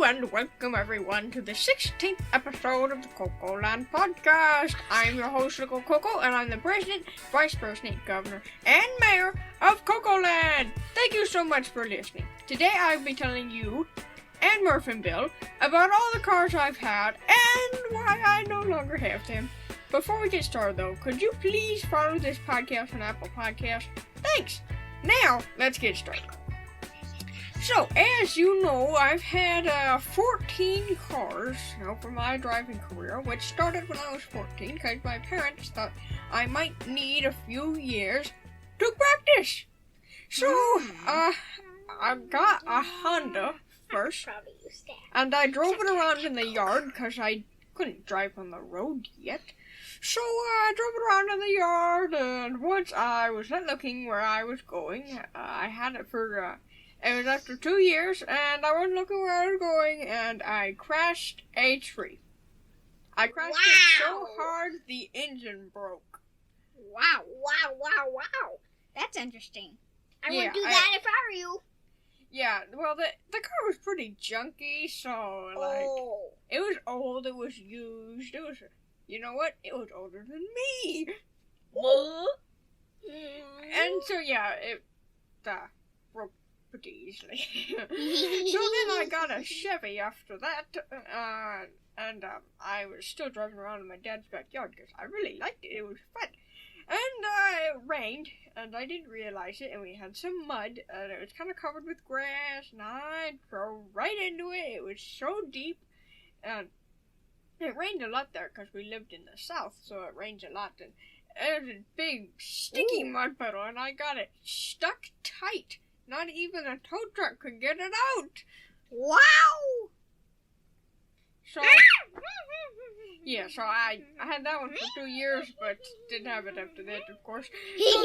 and welcome everyone to the 16th episode of the CoCoLand Podcast. I'm your host, Little Coco, and I'm the President, Vice President, Governor, and Mayor of CoCoLand. Thank you so much for listening. Today I'll be telling you and Murph and Bill about all the cars I've had and why I no longer have them. Before we get started though, could you please follow this podcast on Apple Podcasts? Thanks! Now, let's get started. So, as you know, I've had 14 cars for my driving career, which started when I was 14 because my parents thought I might need a few years to practice. So, I got a Honda first, and I drove it around in the yard because I couldn't drive on the road yet. So I drove it around in the yard, and once I was not looking where I was going, I had it for... It was after 2 years, and I wasn't looking where I was going, and I crashed a tree. I crashed it so hard, the engine broke. Wow. That's interesting. I would do that if I were you. Yeah, well, the car was pretty junky, so, it was old, it was used, it was, you know what? It was older than me. And so, yeah, it broke pretty easily. So then I got a Chevy after that, and I was still driving around in my dad's backyard because I really liked it. It was fun. And it rained, and I didn't realize it, and we had some mud, and it was kind of covered with grass, and I drove right into it. It was so deep, and it rained a lot there because we lived in the south, so it rains a lot, and it was a big, sticky mud puddle, and I got it stuck tight. Not even a tow truck could get it out. Wow! So, yeah, so I had that one for 2 years, but didn't have it after that, of course. So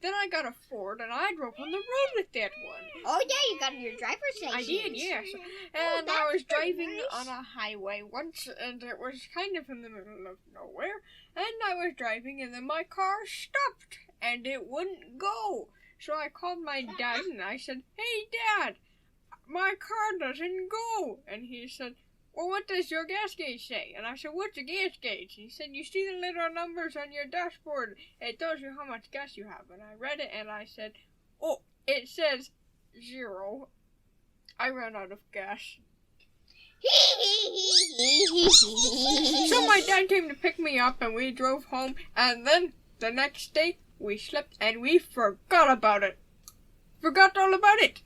then I got a Ford, and I drove on the road with that one. Oh, yeah, you got your driver's license. I did, yes. And I was driving on a highway once, and it was kind of in the middle of nowhere. And I was driving, and then my car stopped, and it wouldn't go. So I called my dad and I said, "Hey, Dad, my car doesn't go." And he said, "Well, what does your gas gauge say?" And I said, "What's a gas gauge?" He said, "You see the little numbers on your dashboard. It tells you how much gas you have." And I read it and I said, "Oh, it says 0. I ran out of gas." So my dad came to pick me up and we drove home. And then the next day, we slept and we forgot about it. Forgot all about it.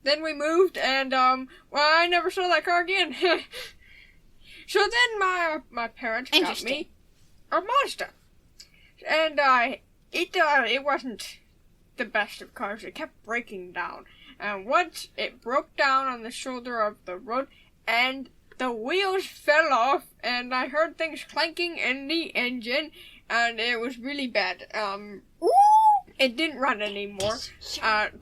Then we moved and, I never saw that car again. So then my parents got me a Mazda. And, it wasn't the best of cars. It kept breaking down. And once it broke down on the shoulder of the road and the wheels fell off and I heard things clanking in the engine. And it was really bad. It didn't run anymore.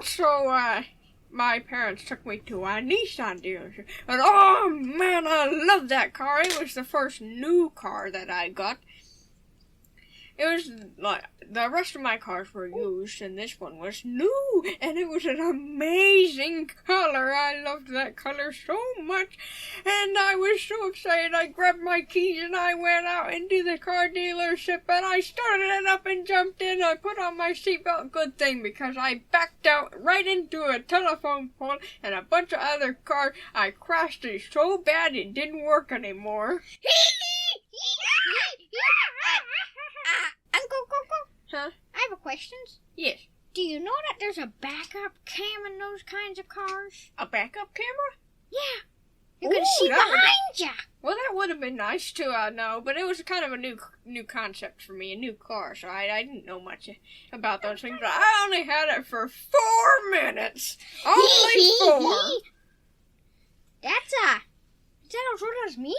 So my parents took me to a Nissan dealership. And oh man, I love that car. It was the first new car that I got. It was like, the rest of my cars were used, and this one was new, and it was an amazing color. I loved that color so much, and I was so excited. I grabbed my keys, and I went out into the car dealership, and I started it up and jumped in. I put on my seatbelt, good thing, because I backed out right into a telephone pole and a bunch of other cars. I crashed it so bad it didn't work anymore. Uncle Coco? Huh? I have a question. Yes. Do you know that there's a backup cam in those kinds of cars? A backup camera? Yeah. You can see behind you. Well, that would have been nice to know, but it was kind of a new concept for me, a new car, so I didn't know much about those things. But I only had it for 4 minutes. Only 4. Is that as old as me?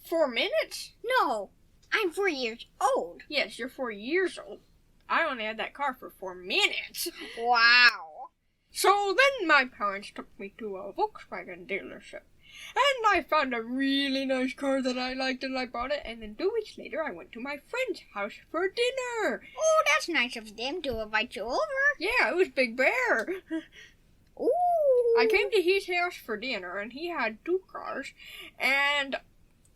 4 minutes? No. I'm 4 years old. Yes, you're 4 years old. I only had that car for 4 minutes. Wow. So then my parents took me to a Volkswagen dealership. And I found a really nice car that I liked and I bought it. And then 2 weeks later, I went to my friend's house for dinner. Oh, that's nice of them to invite you over. Yeah, it was Big Bear. Ooh. I came to his house for dinner, and he had 2 cars, and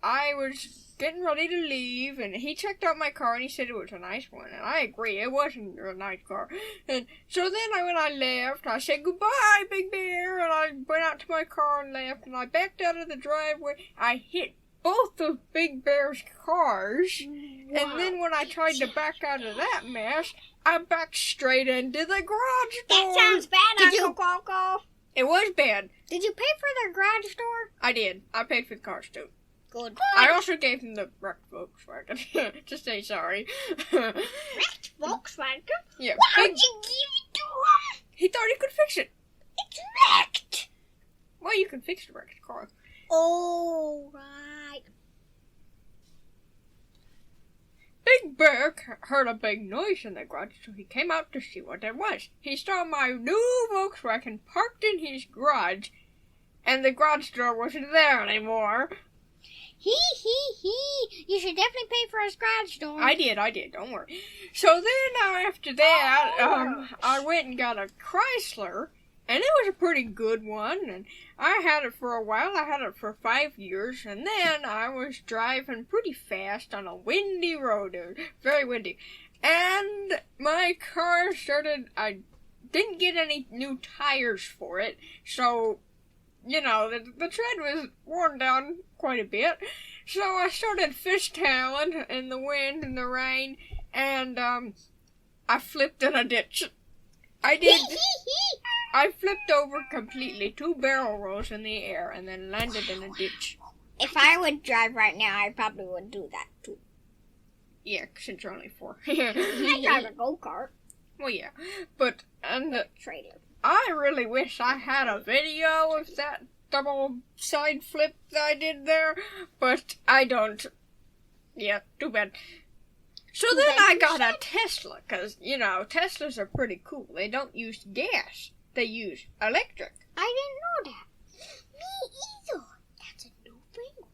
I was getting ready to leave, and he checked out my car, and he said it was a nice one, and I agree, it wasn't a nice car. And so then when I left, I said goodbye, Big Bear, and I went out to my car and left, and I backed out of the driveway. I hit both of Big Bear's cars, and then when I tried to back out of that mess, I backed straight into the garage door. That sounds bad, Uncle Coco. It was bad. Did you pay for their garage door? I did. I paid for the cars, too. Good. I also gave him the wrecked Volkswagen to say sorry. Wrecked Volkswagen? Yeah. Why would you give it to him? He thought he could fix it. It's wrecked. Well, you can fix the wrecked car. Oh, right. Big Bear heard a big noise in the garage, so he came out to see what it was. He saw my new Volkswagen parked in his garage, and the garage door wasn't there anymore. He. You should definitely pay for his garage door. I did, don't worry. So then after that, I went and got a Chrysler, and it was a pretty good one, and I had it for a while. I had it for 5 years, and then I was driving pretty fast on a windy road. It was very windy. And my car I didn't get any new tires for it, so, you know, the tread was worn down quite a bit. So I started fishtailing in the wind and the rain, and I flipped in a ditch. I did. I flipped over completely, 2 barrel rolls in the air, and then landed in a ditch. If I would drive right now, I probably would do that too. Yeah, since you're only 4. I drive a go-kart. Well, yeah, but Trailer. I really wish I had a video of that double side flip that I did there, but I don't. Yeah, too bad. So then I got a Tesla, because, you know, Teslas are pretty cool. They don't use gas. They use electric. I didn't know that. Me either. That's a new thing.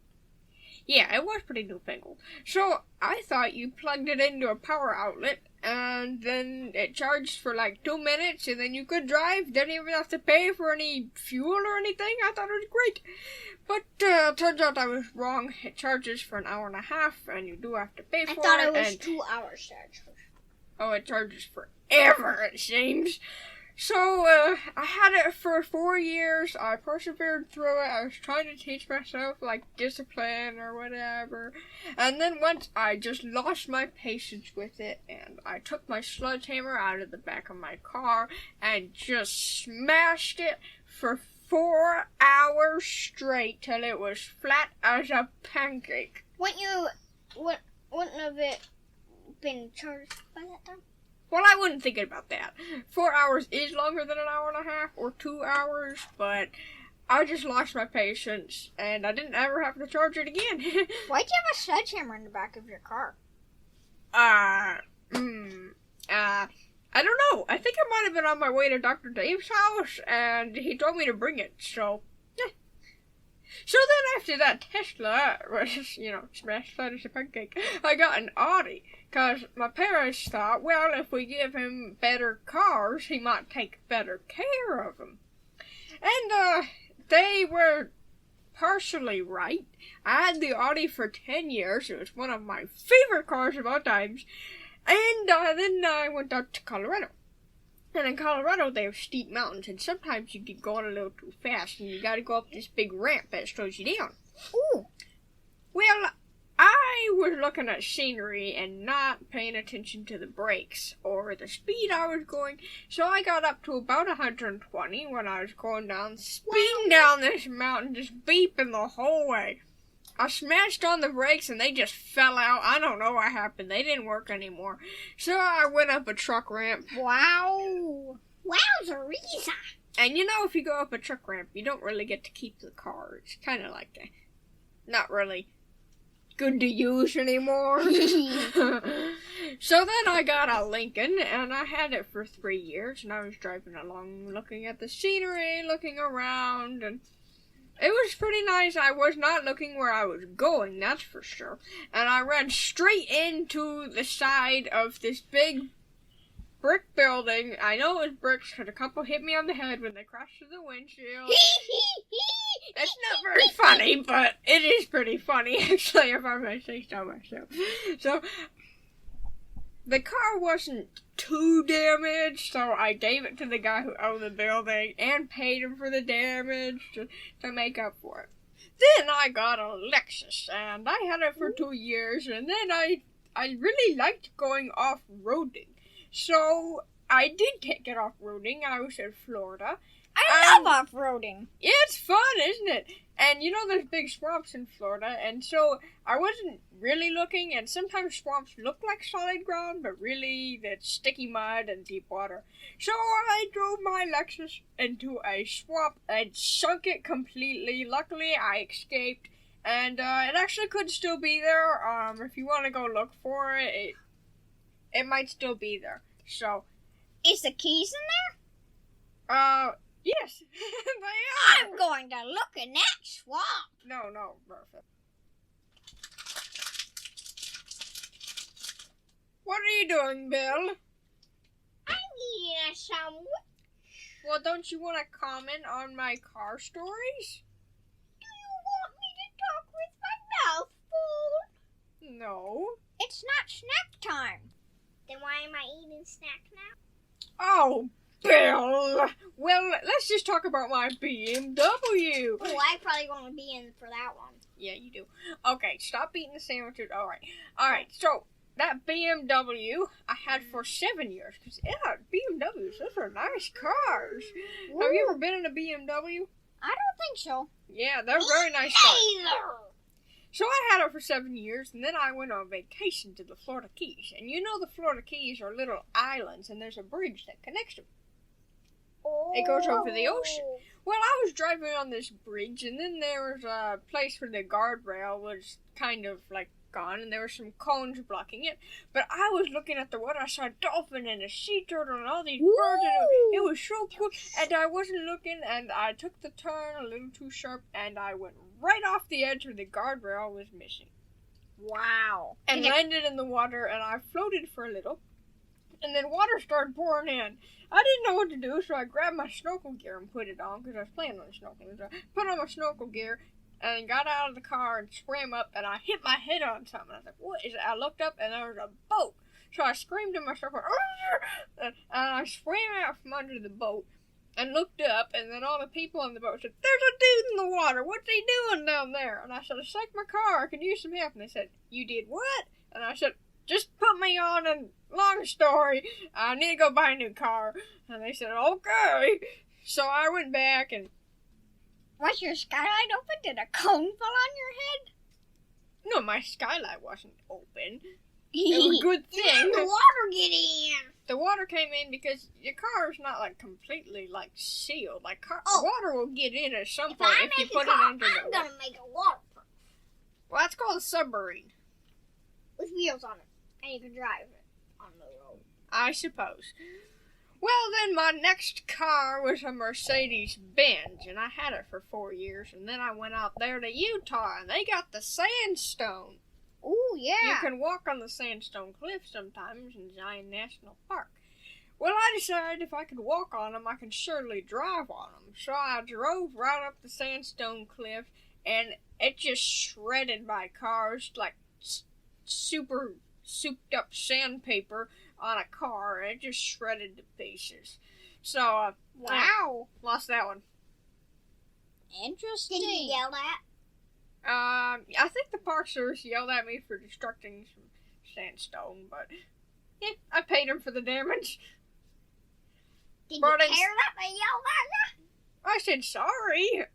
Yeah, it was pretty newfangled. So I thought you plugged it into a power outlet, and then it charged for like 2 minutes, and then you could drive. Didn't even have to pay for any fuel or anything. I thought it was great. But turns out I was wrong. It charges for an hour and a half, and you do have to pay for it. I thought it was 2 hours charge. Oh, it charges forever, it seems. So, I had it for 4 years. I persevered through it. I was trying to teach myself, like, discipline or whatever. And then once I just lost my patience with it, and I took my sledgehammer out of the back of my car and just smashed it for 4 hours straight till it was flat as a pancake. Wouldn't have it been charged by that time? Well, I wasn't thinking about that. 4 hours is longer than an hour and a half or 2 hours, but I just lost my patience, and I didn't ever have to charge it again. Why'd you have a sledgehammer in the back of your car? I don't know. I think I might have been on my way to Dr. Dave's house, and he told me to bring it, so... So then after that Tesla was, you know, smashed flat as a pancake, I got an Audi, because my parents thought, well, if we give him better cars, he might take better care of them. And, they were partially right. I had the Audi for 10 years. It was one of my favorite cars of all times. And, then I went out to Colorado. And in Colorado, they have steep mountains, and sometimes you get going a little too fast, and you gotta go up this big ramp that slows you down. Ooh. Well, I was looking at scenery and not paying attention to the brakes or the speed I was going, so I got up to about 120 when I was going down, speeding down this mountain, just beeping the whole way. I smashed on the brakes and they just fell out. I don't know what happened. They didn't work anymore. So I went up a truck ramp. Wow. Wowzerisa. And you know, if you go up a truck ramp, you don't really get to keep the car. It's kind of like not really good to use anymore. So then I got a Lincoln, and I had it for 3 years, and I was driving along, looking at the scenery, looking around, and it was pretty nice. I was not looking where I was going, that's for sure. And I ran straight into the side of this big brick building. I know it was bricks because a couple hit me on the head when they crashed through the windshield. It's not very funny, but it is pretty funny, actually, if I may say so myself. So, the car wasn't too damaged, so I gave it to the guy who owned the building and paid him for the damage to make up for it. Then I got a Lexus, and I had it for 2 years, and then I really liked going off-roading. So, I did take it off-roading. I was in Florida. I love off-roading. Yeah, it's fun, isn't it? And you know there's big swamps in Florida, and so I wasn't really looking, and sometimes swamps look like solid ground, but really that's sticky mud and deep water. So I drove my Lexus into a swamp and sunk it completely. Luckily, I escaped, and it actually could still be there. If you want to go look for it, it might still be there. So, is the keys in there? Yes, they are. I'm going to look in that swamp. No, Bertha. What are you doing, Bill? I'm eating some. Well, don't you want to comment on my car stories? Do you want me to talk with my mouth full? No. It's not snack time. Then why am I eating snack now? Oh, Bill! Well, let's just talk about my BMW. Oh, I probably want to be in for that one. Yeah, you do. Okay, stop eating the sandwiches. Alright, so that BMW I had for 7 years. Because, yeah, BMWs, those are nice cars. Ooh. Have you ever been in a BMW? I don't think so. Yeah, they're very nice cars. Either. So I had it for 7 years, and then I went on vacation to the Florida Keys. And you know the Florida Keys are little islands, and there's a bridge that connects them. Oh. It goes over the ocean. Well, I was driving on this bridge, and then there was a place where the guardrail was kind of like gone, and there were some cones blocking it. But I was looking at the water. I saw a dolphin and a sea turtle and all these birds, and it was so cool. And I wasn't looking, and I took the turn a little too sharp, and I went right off the edge where the guardrail was missing. Wow. And landed in the water, and I floated for a little. And then water started pouring in. I didn't know what to do, so I grabbed my snorkel gear and put it on, because I was planning on snorkeling. So I put on my snorkel gear, and got out of the car and swam up, and I hit my head on something. I was like, what is it? I looked up, and there was a boat. So I screamed to myself, and I swam out from under the boat, and looked up, and then all the people on the boat said, there's a dude in the water. What's he doing down there? And I said, I sank my car. I could use some help. And they said, you did what? And I said, just put me on, and long story, I need to go buy a new car. And they said, okay. So I went back, and was your skylight open? Did a cone fall on your head? no, my skylight wasn't open. It was a good thing. Did the water get in? The water came in because your car is not like completely like sealed. Like water will get in at some point if you put it under the water. I'm gonna make it waterproof. Well, that's called a submarine, with wheels on it, and you can drive it on the road. I suppose. Well, then my next car was a Mercedes-Benz, and I had it for 4 years, and then I went out there to Utah, and they got the sandstone. Ooh, yeah. You can walk on the sandstone cliff sometimes in Zion National Park. Well, I decided if I could walk on them, I could surely drive on them. So I drove right up the sandstone cliff, and it just shredded my car. It was like super souped up sandpaper on a car, and it just shredded to pieces. So, wow. Lost that one. Interesting. Did you yell at? I think the Park Service yelled at me for destructing some sandstone, but yeah, I paid them for the damage. Did you care that they yelled at you? I said sorry.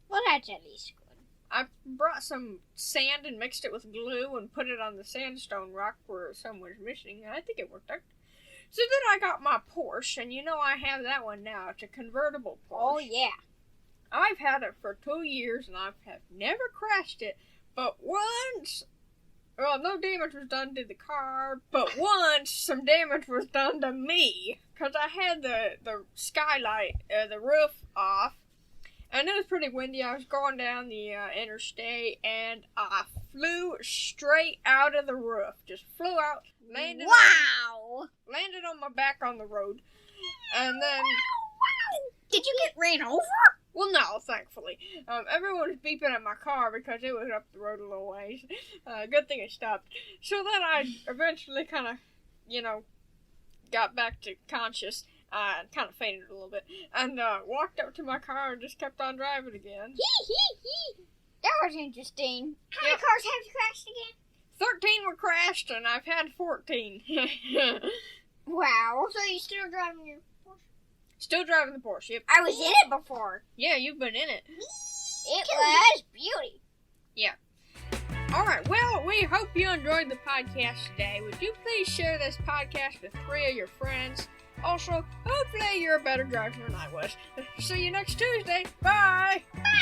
Well, that's at least good. I brought some sand and mixed it with glue and put it on the sandstone rock where some was missing, and I think it worked out. So then I got my Porsche, and you know I have that one now. It's a convertible Porsche. Oh, yeah. I've had it for 2 years, and I have never crashed it, but once, well, no damage was done to the car, but once some damage was done to me, because I had the skylight, the roof off, and it was pretty windy. I was going down the interstate, and I flew straight out of the roof, just flew out, Landed landed on my back on the road. And then... Did you get ran over? Well, no, thankfully. Everyone was beeping at my car because it was up the road a little ways. Good thing it stopped. So then I eventually kind of, got back to conscious. Kind of fainted a little bit. And walked up to my car and just kept on driving again. That was interesting. How many cars have you crashed again? 13 were crashed, and I've had 14. Wow, so you're still driving your Porsche? Still driving the Porsche, yep. I was in it before. Yeah, you've been in it. It was beauty. Yeah. Alright, well, we hope you enjoyed the podcast today. Would you please share this podcast with 3 of your friends? Also, hopefully you're a better driver than I was. See you next Tuesday. Bye! Bye!